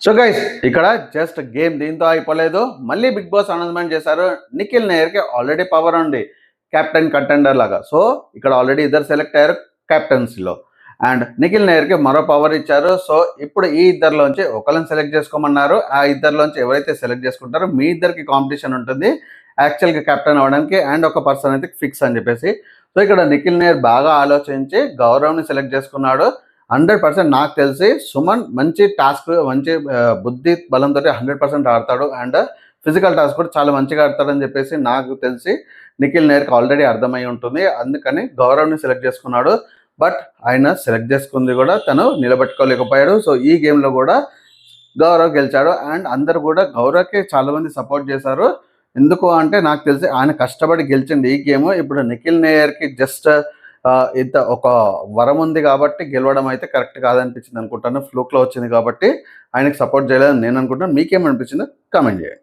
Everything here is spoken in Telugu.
సో గైస్ ఇక్కడ జస్ట్ గేమ్ దీంతో అయిపోలేదు. మళ్ళీ బిగ్ బాస్ అనౌన్స్మెంట్ చేశారు. నిఖిల్ నేయర్కి ఆల్రెడీ పవర్ ఉంది కెప్టెన్ కంటెండర్ లాగా. సో ఇక్కడ ఆల్రెడీ ఇద్దరు సెలెక్ట్ అయ్యారు కెప్టెన్సీలో. అండ్ నిఖిల్ నేయర్కి మరో పవర్ ఇచ్చారు. సో ఇప్పుడు ఈ ఇద్దరిలోంచి ఒకరిని సెలెక్ట్ చేసుకోమన్నారు. ఆ ఇద్దరిలోంచి ఎవరైతే సెలెక్ట్ చేసుకుంటారో మీ ఇద్దరికి కాంపిటీషన్ ఉంటుంది యాక్చువల్గా కెప్టెన్ అవ్వడానికి. అండ్ ఒక పర్సన్ అయితే ఫిక్స్ అని చెప్పేసి. సో ఇక్కడ నిఖిల్ నేయర్ బాగా ఆలోచించి గౌరవ్ని సెలెక్ట్ చేసుకున్నాడు. 100% నాకు తెలిసి సుమన్ మంచి టాస్క్, మంచి బుద్ధి బలంతో 100% ఆడతాడు. అండ్ ఫిజికల్ టాస్క్ కూడా చాలా మంచిగా ఆడతాడని చెప్పేసి నాకు తెలిసి నిఖిల్ నేయర్కి ఆల్రెడీ అర్థమై ఉంటుంది. అందుకని గౌరవ్ని సెలెక్ట్ చేసుకున్నాడు. బట్ ఆయన సెలెక్ట్ చేసుకుంది కూడా తను నిలబెట్టుకోలేకపోయాడు. సో ఈ గేమ్లో కూడా గౌరవ్ గెలిచాడు. అండ్ అందరు కూడా గౌరవ్కి చాలామంది సపోర్ట్ చేశారు. ఎందుకు అంటే నాకు తెలిసి ఆయన కష్టపడి గెలిచింది ఈ గేమ్. ఇప్పుడు నిఖిల్ నేయర్కి జస్ట్ ఇంత ఒక వరం ఉంది కాబట్టి గెలవడం అయితే కరెక్ట్ కాదనిపించింది అనుకుంటాను. ఫ్లూక్లో వచ్చింది కాబట్టి ఆయనకి సపోర్ట్ చేయలేదని నేను అనుకుంటాను. మీకేమనిపించిందో కామెంట్ చేయండి.